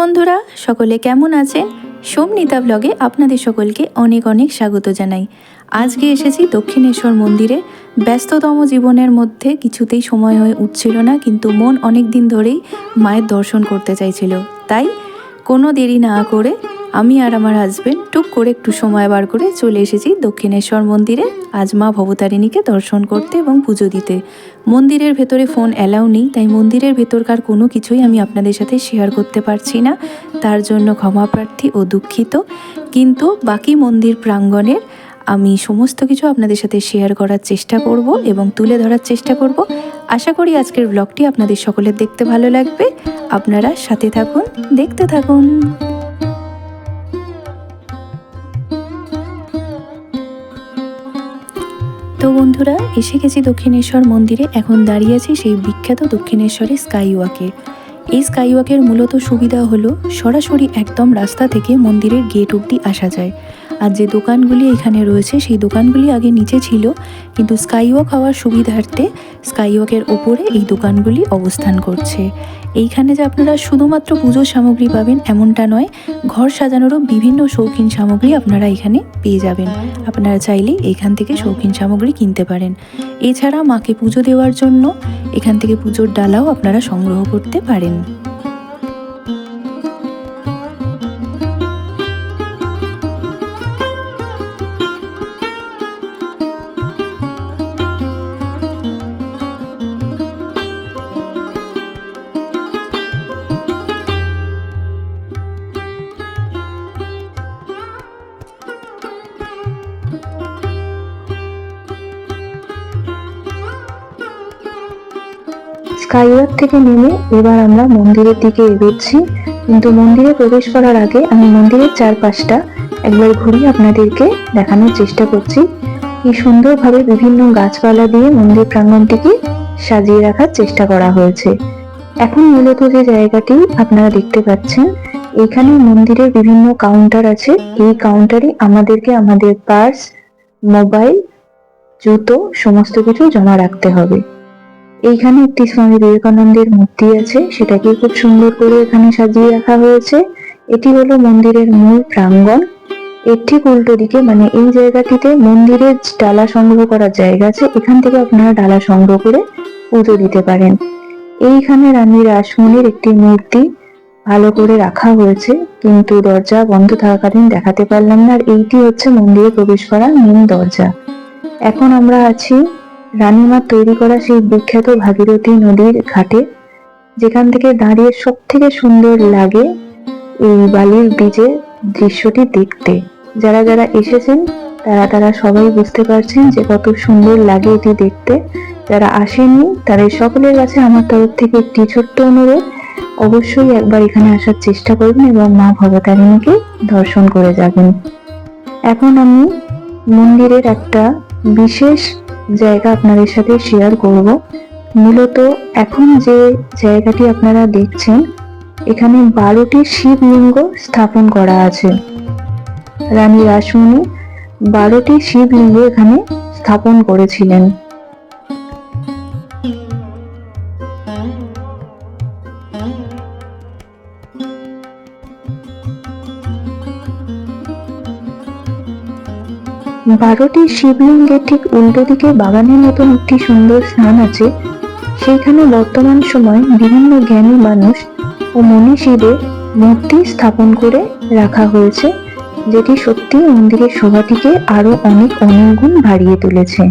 বন্ধুরা, সকলে কেমন আছেন? সোমনিতা ব্লগে আপনাদের সকলকে অনেক অনেক স্বাগত জানাই। আজকে এসেছি দক্ষিণেশ্বর মন্দিরে। ব্যস্ততম জীবনের মধ্যে কিছুতেই সময় হয়ে উঠছিল না, কিন্তু মন অনেক দিন ধরেই মায়ের দর্শন করতে চাইছিল। তাই কোনো দেরি না করে আমি আর আমার হাজবেন্ড টুক করে একটু সময় বার করে চলে এসেছি দক্ষিণেশ্বর মন্দিরে আজ মা ভবতারিণীকে দর্শন করতে এবং পুজো দিতে। মন্দিরের ভেতরে ফোন অ্যালাউ নেই, তাই মন্দিরের ভেতরকার কোনো কিছুই আমি আপনাদের সাথে শেয়ার করতে পারছি না, তার জন্য ক্ষমা প্রার্থী ও দুঃখিত। কিন্তু বাকি মন্দির প্রাঙ্গণের আমি সমস্ত কিছু আপনাদের সাথে শেয়ার করার চেষ্টা করব এবং তুলে ধরার চেষ্টা করব। আশা করি আজকের ব্লগটি আপনাদের সকলের দেখতে ভালো লাগবে। আপনারা সাথে থাকুন, দেখতে থাকুন। তো বন্ধুরা, এসে গেছি দক্ষিণেশ্বর মন্দিরে। এখন দাঁড়িয়ে আছি সেই বিখ্যাত দক্ষিণেশ্বরের স্কাইওয়াকে। এই স্কাইওয়াকের মূলত সুবিধা হলো সরাসরি একদম রাস্তা থেকে মন্দিরের গেট অবধি আসা যায়। আর যে দোকানগুলি এখানে রয়েছে সেই দোকানগুলি আগে নিচে ছিল, কিন্তু স্কাইওয়াক হওয়ার সুবিধার্থে স্কাইওয়াকের ওপরে এই দোকানগুলি অবস্থান করছে। এইখানে যে আপনারা শুধুমাত্র পুজোর সামগ্রী পাবেন এমনটা নয়, ঘর সাজানোরও বিভিন্ন শৌখিন সামগ্রী আপনারা এখানে পেয়ে যাবেন। আপনারা চাইলেই এখান থেকে শৌখিন সামগ্রী কিনতে পারেন। এছাড়া মাকে পুজো দেওয়ার জন্য এখান থেকে পুজোর ডালাও আপনারা সংগ্রহ করতে পারেন। স্কাইওয়াক থেকে নেমে এবার আমরা মন্দিরের দিকে এগোচ্ছি, কিন্তু মন্দিরে প্রবেশ করার আগে আমি মন্দিরের চারপাশটা একবার ঘুরিয়ে আপনাদেরকে দেখানোর চেষ্টা করছি। কি সুন্দরভাবে বিভিন্ন গাছপালা দিয়ে মন্দির প্রাঙ্গণটিকে সাজিয়ে রাখার চেষ্টা করা হয়েছে। এখন মূলত যে জায়গাটি আপনারা দেখতে পাচ্ছেন, এখানে মন্দিরের বিভিন্ন কাউন্টার আছে। এই কাউন্টারে আমাদেরকে আমাদের পার্স, মোবাইল, জুতো সমস্ত কিছু জমা রাখতে হবে। এইখানে একটি স্বামী বিবেকানন্দের মূর্তি আছে, সেটাকে খুব সুন্দর করে এখানে সাজিয়ে রাখা হয়েছে। এটি হলো মন্দিরের মূল প্রাঙ্গণ। এর ঠিক উল্টো দিকে, মানে এই জায়গাটিতে মন্দিরের ডালা সংগ্রহ করার জায়গা আছে, এখান থেকে আপনারা ডালা সংগ্রহ করে পুজো দিতে পারেন। এইখানে রানী রাসমণির একটি মূর্তি ভালো করে রাখা হয়েছে, কিন্তু দরজা বন্ধ থাকাকালীন দেখাতে পারলাম না। আর এইটি হচ্ছে মন্দিরে প্রবেশ করার মেন দরজা। এখন আমরা আছি রানীমার তৈরি করা সেই বিখ্যাত ভাগীরথী নদীর ঘাটে, যেখান থেকে দাঁড়িয়ে সব থেকে সুন্দর লাগে এই বালির ব্রিজে দৃশ্যটি দেখতে। যারা যারা এসেছেন তারা সবাই বুঝতে পারছেন যে কত সুন্দর লাগে এটি দেখতে। যারা আসেননি তাদের সকলের কাছে আমার তরফ থেকে একটি ছোট্ট অনুরোধ, অবশ্যই একবার এখানে আসার চেষ্টা করবেন এবং মা ভবতারিণীকে দর্শন করে যাবেন। এখন আমি মন্দিরের একটা বিশেষ জায়গা আপনাদের সাথে শেয়ার করব। মূলত এখন যে জায়গাটি আপনারা দেখছেন, এখানে 12টি শিবলিঙ্গ স্থাপন করা আছে। রানী রাসমণি 12টি শিবলিঙ্গ এখানে স্থাপন করেছিলেন। বারোটি শিবলিঙ্গের ঠিক উল্টো দিকে বাগানের মতন একটি সুন্দর স্থান আছে। সেইখানে বর্তমান সময় বিভিন্ন জ্ঞানী মানুষ ও মনীষীদের মূর্তি স্থাপন করে রাখা হয়েছে, যেটি সত্যি মন্দিরের শোভাটিকে আরো অনেক গুণ বাড়িয়ে তুলেছে।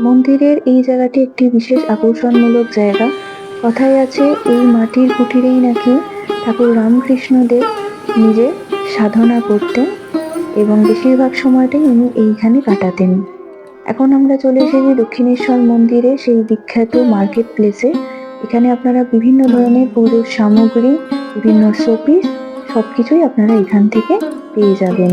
মন্দিরের এই জায়গাটি একটি বিশেষ আকর্ষণমূলক জায়গা। কথায় আছে এই মাটির কুটিরেই নাকি ঠাকুর রামকৃষ্ণদেব নিজে সাধনা করতেন। এবং বেশিরভাগ সময়টাই উনি এইখানে কাটাতেন। এখন আমরা চলে এসেছি দক্ষিণেশ্বর মন্দিরে, সেই বিখ্যাত মার্কেট প্লেসে। এখানে আপনারা বিভিন্ন ধরনের পুজোর সামগ্রী, বিভিন্ন শোপিস সবকিছুই আপনারা এখান থেকে পেয়ে যাবেন।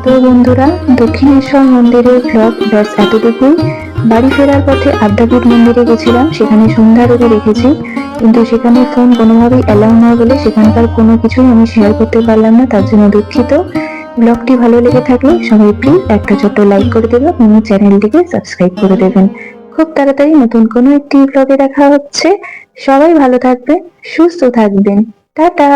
তো বন্ধুরা, দক্ষিণেশ্বর মন্দিরের ব্লগ ব্যাস এতটুকুই। বাড়ি ফেরার পথে আদ্যাপীঠ মন্দিরে গেছিলাম, সেখানে সন্ধ্যা আরতি রেখেছি, কিন্তু সেখানে ফোন কোনোভাবেই অ্যালাউ নয় বলে সেখানকার কোনো কিছুই আমি শেয়ার করতে পারলাম না, তার জন্য দুঃখিত। ব্লগটি ভালো লেগে থাকলে সবাই প্লিজ একটা ছোট্ট লাইক করে দেবেন এবং চ্যানেলটিকে সাবস্ক্রাইব করে দেবেন। খুব তাড়াতাড়ি নতুন কোনো একটি ব্লগে দেখা হচ্ছে। সবাই ভালো থাকবেন, সুস্থ থাকবেন। টাটা।